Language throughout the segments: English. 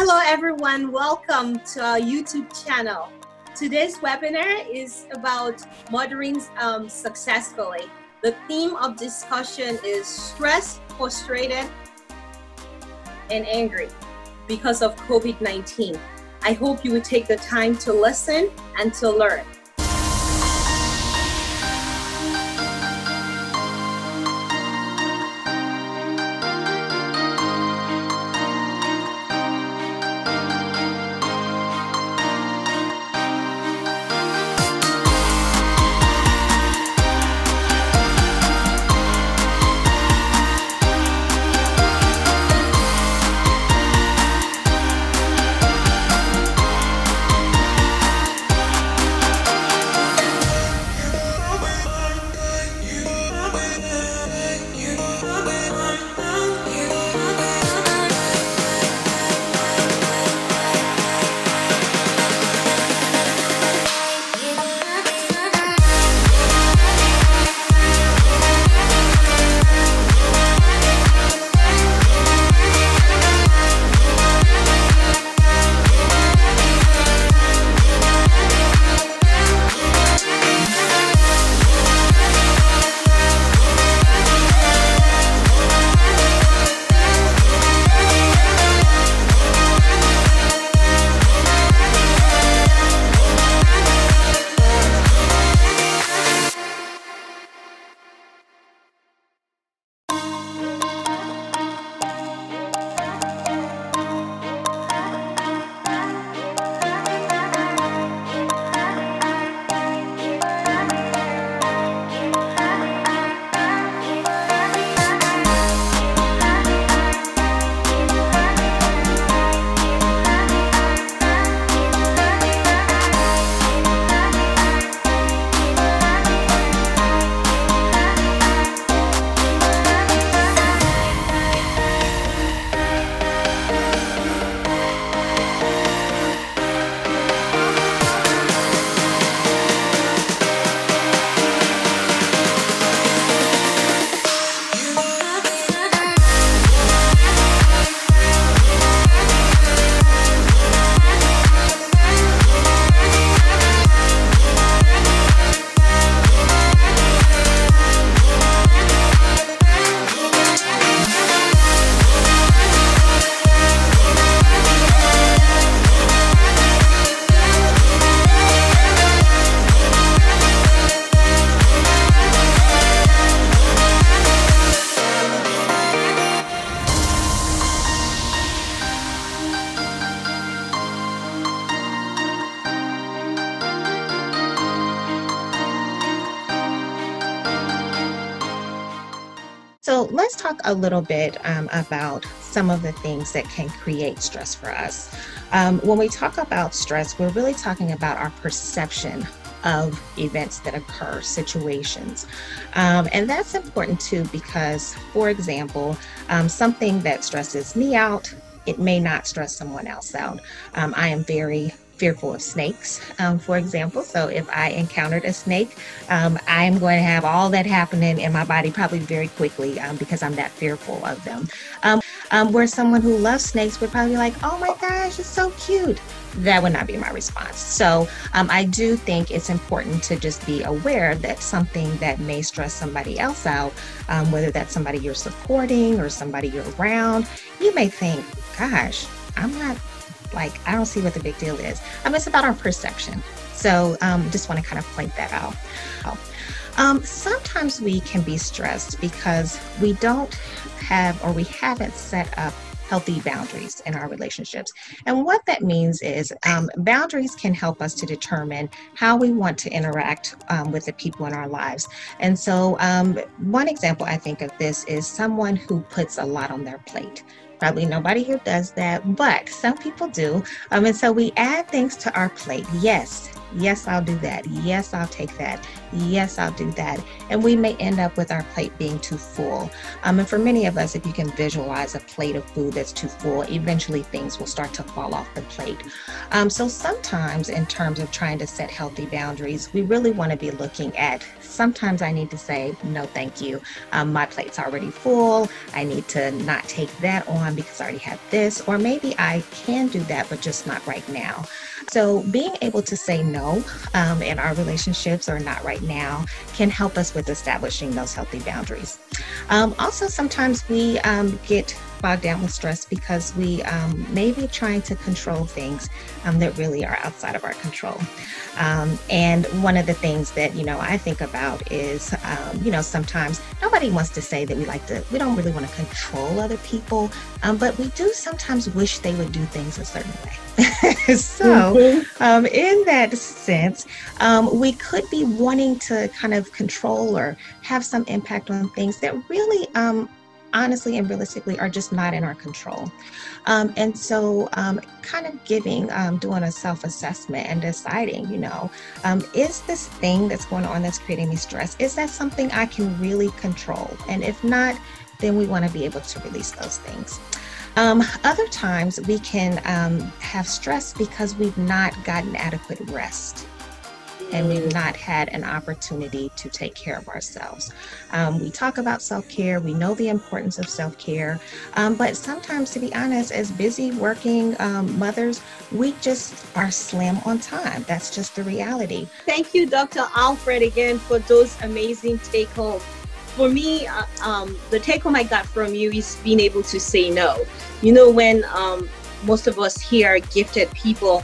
Hello everyone, welcome to our YouTube channel. Today's webinar is about mothering successfully. The theme of discussion is stressed, frustrated, and angry because of COVID-19. I hope you will take the time to listen and to learn. So let's talk a little bit about some of the things that can create stress for us. When we talk about stress, we're really talking about our perception of events that occur, situations. And that's important too because, for example, something that stresses me out, it may not stress someone else out. I am very fearful of snakes, for example. So if I encountered a snake, I'm going to have all that happening in my body probably very quickly because I'm that fearful of them. Where someone who loves snakes would probably be like, oh my gosh, it's so cute. That would not be my response. So I do think it's important to just be aware that something that may stress somebody else out, whether that's somebody you're supporting or somebody you're around, you may think, gosh, I don't see what the big deal is. It's about our perception. So just want to kind of point that out. Sometimes we can be stressed because we don't have or we haven't set up healthy boundaries in our relationships. And what that means is boundaries can help us to determine how we want to interact with the people in our lives. And so one example I think of this is someone who puts a lot on their plate. Probably nobody here does that, but some people do. And so we add things to our plate. Yes, Yes, I'll do that. Yes, I'll take that. Yes, I'll do that. And we may end up with our plate being too full. And for many of us, if you can visualize a plate of food that's too full, eventually things will start to fall off the plate. So sometimes in terms of trying to set healthy boundaries, we really want to be looking at, sometimes I need to say, no, thank you. My plate's already full. I need to not take that on because I already have this, or maybe I can do that, but just not right now. So being able to say no in our relationships or not right now can help us with establishing those healthy boundaries. Also, sometimes we get bogged down with stress because we may be trying to control things that really are outside of our control. And one of the things that, I think about is, sometimes nobody wants to say that we don't really want to control other people, but we do sometimes wish they would do things a certain way. So in that sense, we could be wanting to kind of control or have some impact on things that really, honestly and realistically are just not in our control. And so kind of doing a self-assessment and deciding, is this thing that's going on that's creating me stress, is that something I can really control? And if not, then we want to be able to release those things. Other times we can have stress because we've not gotten adequate rest. And we've not had an opportunity to take care of ourselves. We talk about self-care. We know the importance of self-care. But sometimes, to be honest, as busy working mothers, we just are slim on time. That's just the reality. Thank you, Dr. Alfred, again, for those amazing take-home. For me, the take-home I got from you is being able to say no. When most of us here are gifted people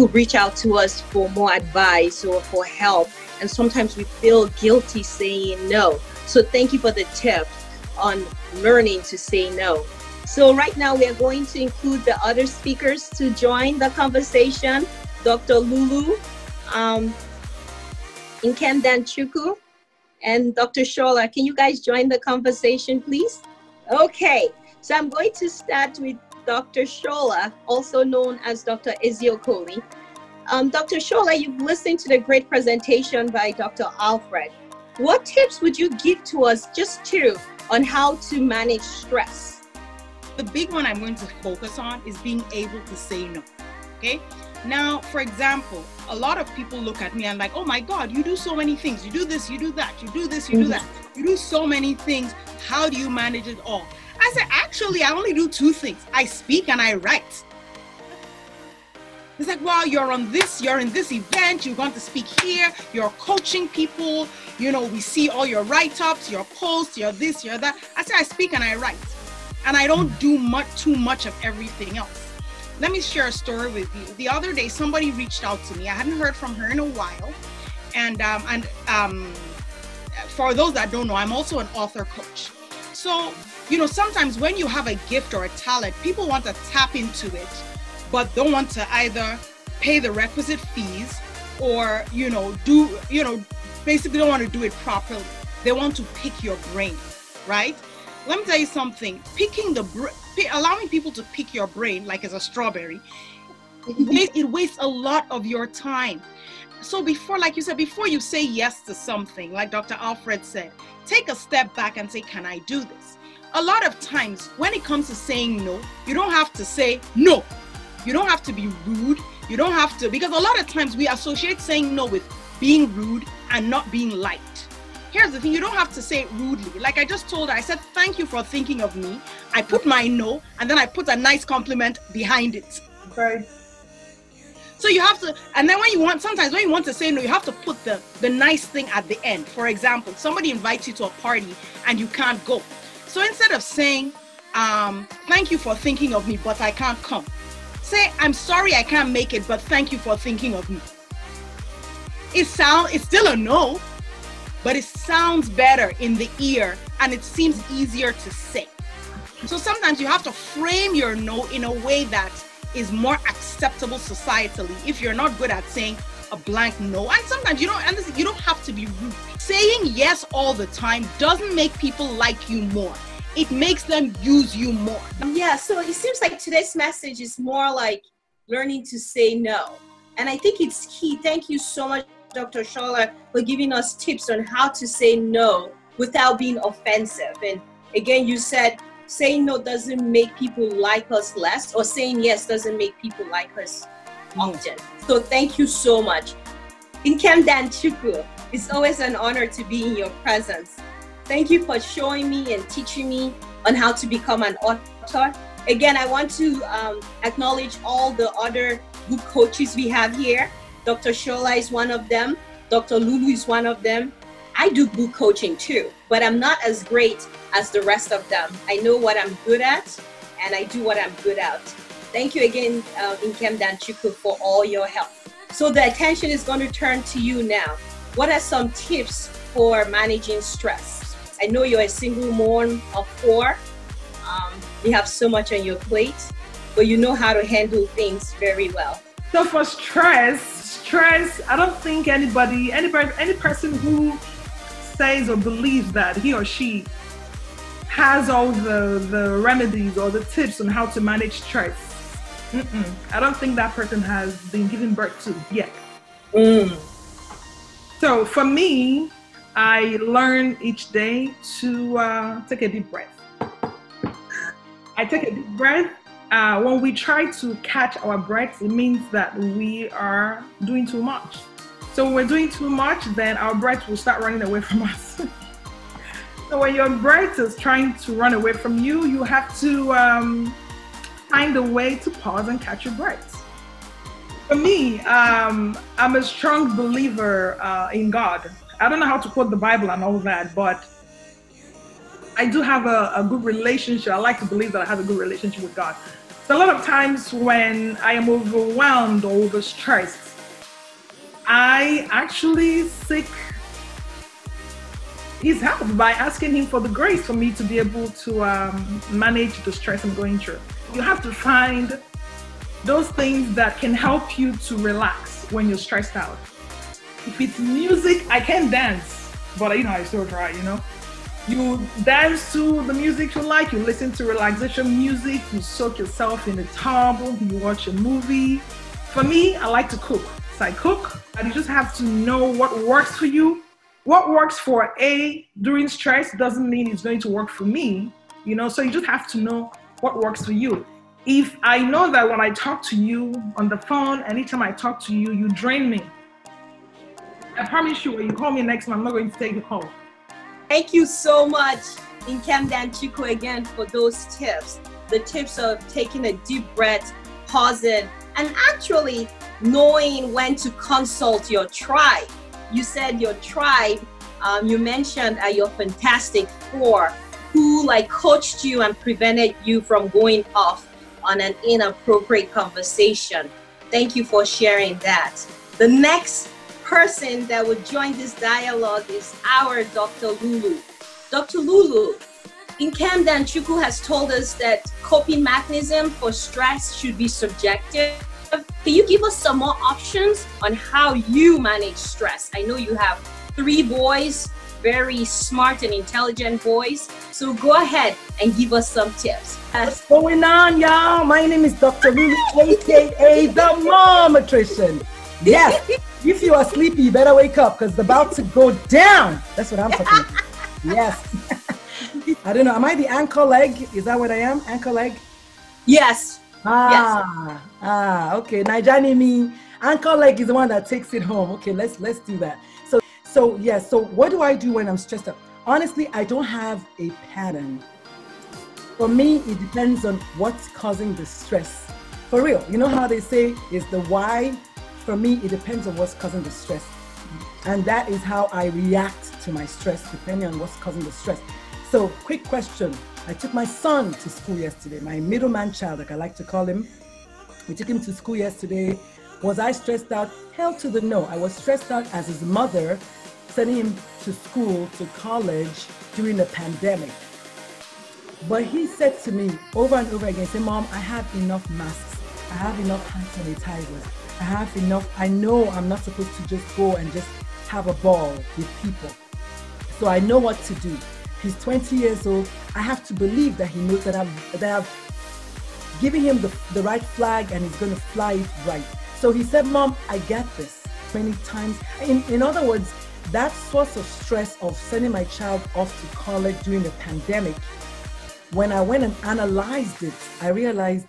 reach out to us for more advice or for help, and sometimes we feel guilty saying no. So thank you for the tip on learning to say no. So right now we are going to include the other speakers to join the conversation. Dr. Lulu, Nkendan Chukwu, and Dr. Shola. Can you guys join the conversation, please? Okay, so I'm going to start with Dr. Shola, also known as Dr. Ezeokoli. Dr. Shola, you've listened to the great presentation by Dr. Alfred. What tips would you give to us, just two, on how to manage stress? The big one I'm going to focus on is being able to say no, okay? Now, for example, a lot of people look at me and like, oh my God, you do so many things. You do this, you do that, you do this, you do that. You do so many things. How do you manage it all? I said, actually, I only do two things. I speak and I write. It's like, well, you're in this event, you're going to speak here, you're coaching people, we see all your write-ups, your posts, your this, your that. I said, I speak and I write. And I don't do too much of everything else. Let me share a story with you. The other day, somebody reached out to me. I hadn't heard from her in a while. And for those that don't know, I'm also an author coach. So, sometimes when you have a gift or a talent, people want to tap into it, but don't want to either pay the requisite fees or, basically don't want to do it properly. They want to pick your brain, right? Let me tell you something. Allowing people to pick your brain like it's a strawberry, it wastes a lot of your time. So before you say yes to something, like Dr. Alfred said, take a step back and say, can I do this? A lot of times when it comes to saying no, you don't have to say no. You don't have to be rude. You don't have to, because a lot of times we associate saying no with being rude and not being liked. Here's the thing, you don't have to say it rudely. Like I just told her, I said, thank you for thinking of me. I put my no, and then I put a nice compliment behind it. Right. So you have to, and then sometimes when you want to say no, you have to put the nice thing at the end. For example, somebody invites you to a party and you can't go. So instead of saying, thank you for thinking of me, but I can't come, say, I'm sorry I can't make it, but thank you for thinking of me. It's still a no, but it sounds better in the ear and it seems easier to say. So sometimes you have to frame your no in a way that is more acceptable societally if you're not good at saying a blank no. And sometimes you don't have to be rude. Saying yes all the time doesn't make people like you more. It makes them use you more. Yeah, so it seems like today's message is more like learning to say no. And I think it's key. Thank you so much, Dr. Shola, for giving us tips on how to say no without being offensive. And again, you said saying no doesn't make people like us less, or saying yes doesn't make people like us often. So thank you so much. Nkem Danchukwu, it's always an honor to be in your presence. Thank you for showing me and teaching me on how to become an author. Again, I want to acknowledge all the other good coaches we have here. Dr. Shola is one of them. Dr. Lulu is one of them. I do book coaching too, but I'm not as great as the rest of them. I know what I'm good at, and I do what I'm good at. Thank you again, Nkem Danchukwu, for all your help. So the attention is going to turn to you now. What are some tips for managing stress? I know you're a single mom of 4. You have so much on your plate, but you know how to handle things very well. So for stress, I don't think any person who says or believes that he or she has all the remedies or the tips on how to manage stress. I don't think that person has been given birth to yet. So for me, I learn each day to take a deep breath. I take a deep breath. When we try to catch our breath, it means that we are doing too much. So when we're doing too much, then our breath will start running away from us. So when your breath is trying to run away from you, you have to find a way to pause and catch your breath. For me, I'm a strong believer in God. I don't know how to quote the Bible and all that, but I do have a good relationship. I like to believe that I have a good relationship with God. So a lot of times when I am overwhelmed or overstressed, I actually seek His help by asking Him for the grace for me to be able to manage the stress I'm going through. You have to find those things that can help you to relax when you're stressed out. If it's music, I can dance, but I still try, You dance to the music you like, you listen to relaxation music, you soak yourself in a tub, you watch a movie. For me, I like to cook. So I cook, and you just have to know what works for you. What works for A during stress doesn't mean it's going to work for me, so you just have to know what works for you. If I know that when I talk to you on the phone, anytime I talk to you, you drain me, I promise you, when you call me next time, I'm not going to take the call. Thank you so much, Nkem Danchukwu, again for those tips. The tips of taking a deep breath, pausing, and actually knowing when to consult your tribe. You said your tribe, you mentioned your Fantastic 4, who coached you and prevented you from going off on an inappropriate conversation. Thank you for sharing that. The next person that would join this dialogue is our Dr. Lulu. Dr. Lulu, Nkem Danchukwu has told us that coping mechanism for stress should be subjective. Can you give us some more options on how you manage stress? I know you have 3 boys, very smart and intelligent boys. So go ahead and give us some tips. What's going on, y'all? My name is Dr. Lulu, aka the Momatrician. Yes, if you are sleepy, you better wake up because it's about to go down. That's what I'm talking about. Yes. I don't know. Am I the anchor leg? Is that what I am? Anchor leg? Yes. Okay. Nigerian me. Anchor leg is the one that takes it home. Okay, let's do that. So what do I do when I'm stressed out? Honestly, I don't have a pattern. For me, it depends on what's causing the stress. For real, you know how they say is the why? For me, it depends on what's causing the stress. And that is how I react to my stress, depending on what's causing the stress. So, quick question. I took my son to school yesterday, my middleman child, like I like to call him. We took him to school yesterday. Was I stressed out? Hell to the no. I was stressed out as his mother, sending him to school, to college during the pandemic. But he said to me over and over again, say, Mom, I have enough masks. I have enough hand sanitizers. I have enough. I know I'm not supposed to just go and just have a ball with people. So I know what to do. He's 20 years old. I have to believe that he knows that I've given him the right flag and he's going to fly it right. So he said, Mom, I get this many times. In other words, that source of stress of sending my child off to college during the pandemic, when I went and analyzed it, I realized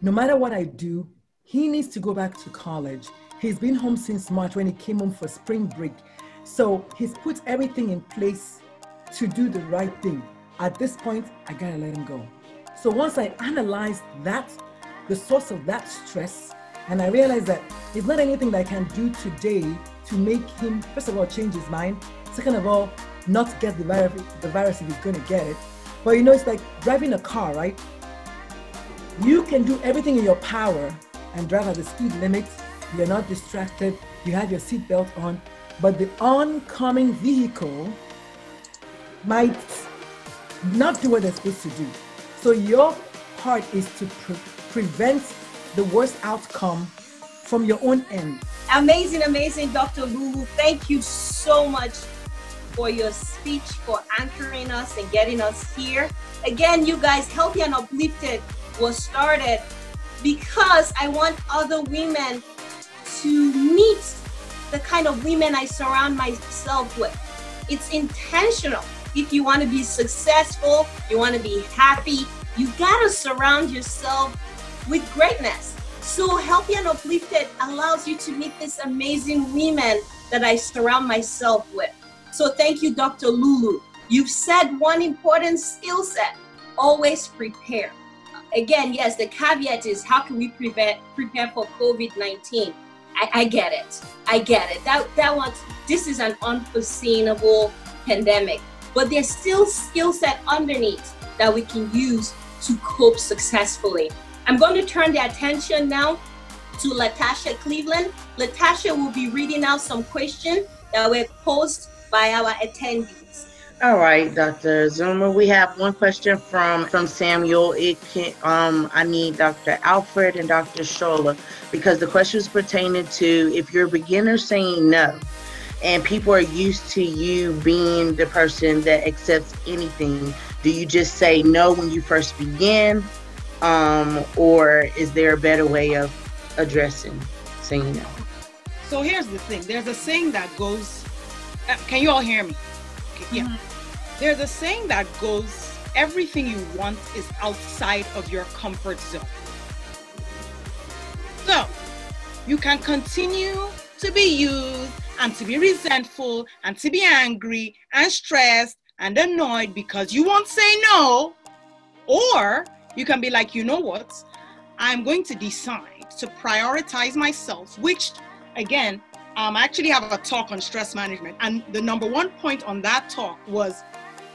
no matter what I do, he needs to go back to college. He's been home since March when he came home for spring break. So he's put everything in place to do the right thing. At this point, I gotta let him go. So once I analyzed that, the source of that stress, and I realized that it's not anything that I can do today to make him, first of all, change his mind. Second of all, not get the virus if he's gonna get it. But you know, it's like driving a car, right? You can do everything in your power and drive at the speed limit. You're not distracted. You have your seatbelt on, but the oncoming vehicle might not do what they're supposed to do. So your part is to prevent the worst outcome from your own end. Amazing, amazing, Dr. Lulu. Thank you so much for your speech, for anchoring us and getting us here. Again, you guys, Healthy and Uplifted was started because I want other women to meet the kind of women I surround myself with. It's intentional. If you want to be successful, you want to be happy, you gotta surround yourself with greatness. So Healthy and Uplifted allows you to meet these amazing women that I surround myself with. So thank you, Dr. Lulu. You've said one important skill set: always prepare. Again, yes, the caveat is how can we prepare for COVID-19? I get it. I get it. This is an unforeseeable pandemic, but there's still skill set underneath that we can use to cope successfully. I'm going to turn the attention now to Latasha Cleveland. Latasha will be reading out some questions that were posed by our attendees. All right, Dr. Zuma, we have one question from Samuel. I need Dr. Alfred and Dr. Shola, because the question is pertaining to if you're a beginner saying no, and people are used to you being the person that accepts anything, do you just say no when you first begin? Or is there a better way of addressing saying no? So here's the thing. There's a saying that goes, can you all hear me? Okay, yeah. Mm-hmm. There's a saying that goes, everything you want is outside of your comfort zone. So you can continue to be used and to be resentful and to be angry and stressed and annoyed because you won't say no, or you can be like, you know what? I'm going to decide to prioritize myself, which again, I actually have a talk on stress management. And the number one point on that talk was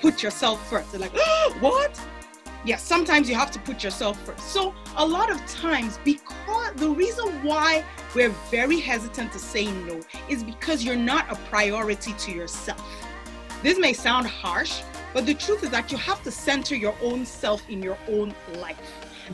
put yourself first. They're like, oh, what? Yes, sometimes you have to put yourself first. So a lot of times, because the reason why we're very hesitant to say no is because you're not a priority to yourself. This may sound harsh, but the truth is that you have to center your own self in your own life.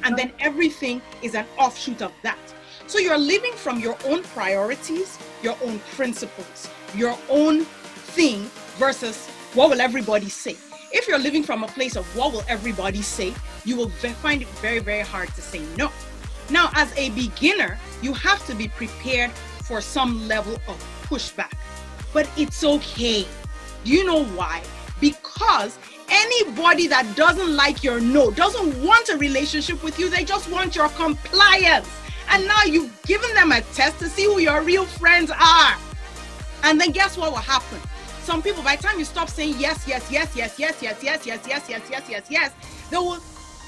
And then everything is an offshoot of that. So you're living from your own priorities, your own principles, your own thing versus what will everybody say. If you're living from a place of what will everybody say, you will find it very, very hard to say no. Now, as a beginner, you have to be prepared for some level of pushback, but it's okay. Do you know why? Because anybody that doesn't like your no, doesn't want a relationship with you, they just want your compliance. And now you've given them a test to see who your real friends are. And then guess what will happen? Some people, by the time you stop saying yes, yes, yes, yes, yes, yes, yes, yes, yes, yes, yes, yes, yes, they will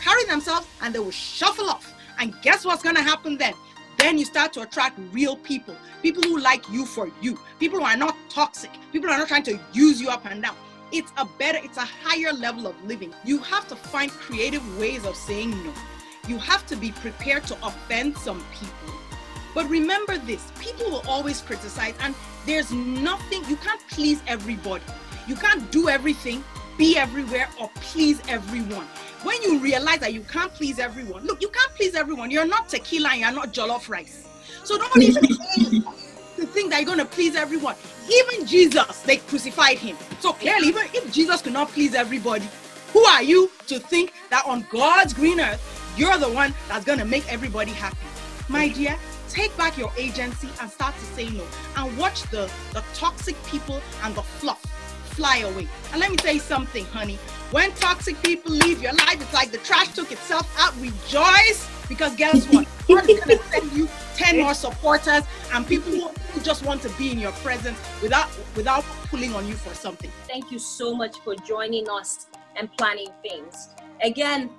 carry themselves and they will shuffle off. And guess what's going to happen then? Then you start to attract real people, people who like you for you, people who are not toxic, people who are not trying to use you up and down. It's a higher level of living. You have to find creative ways of saying no. You have to be prepared to offend some people. But remember this, people will always criticize, and there's nothing, you can't please everybody. You can't do everything, be everywhere, or please everyone. When you realize that you can't please everyone, look, you can't please everyone. You're not tequila and you're not jollof rice. So don't even aim to think that you're going to please everyone. Even Jesus, they crucified him. So clearly, even if Jesus could not please everybody, who are you to think that on God's green earth, you're the one that's going to make everybody happy? My dear, take back your agency and start to say no, and watch the toxic people and the fluff fly away. And let me tell you something, honey. When toxic people leave your life, it's like the trash took itself out. Rejoice, because guess what? God is going to send you 10 more supporters and people who just want to be in your presence without pulling on you for something. Thank you so much for joining us and planning things. Again,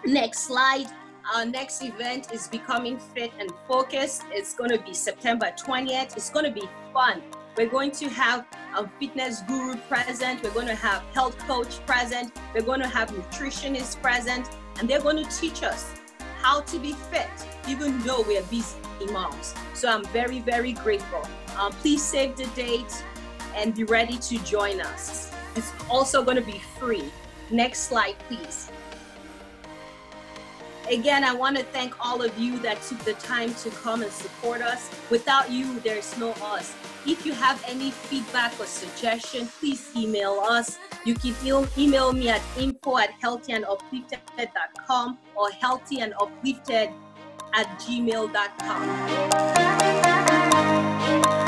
next slide. Our next event is Becoming Fit and Focused. It's going to be September 20th. It's going to be fun. We're going to have a fitness guru present. We're going to have health coach present. We're going to have nutritionists present. And they're going to teach us how to be fit, even though we're busy moms. So I'm very, very grateful. Please save the date and be ready to join us. It's also going to be free. Next slide, please. Again, I want to thank all of you that took the time to come and support us. Without you, there's no us. If you have any feedback or suggestion, please email us. You can email me at info@healthyanduplifted.com or healthyanduplifted@gmail.com.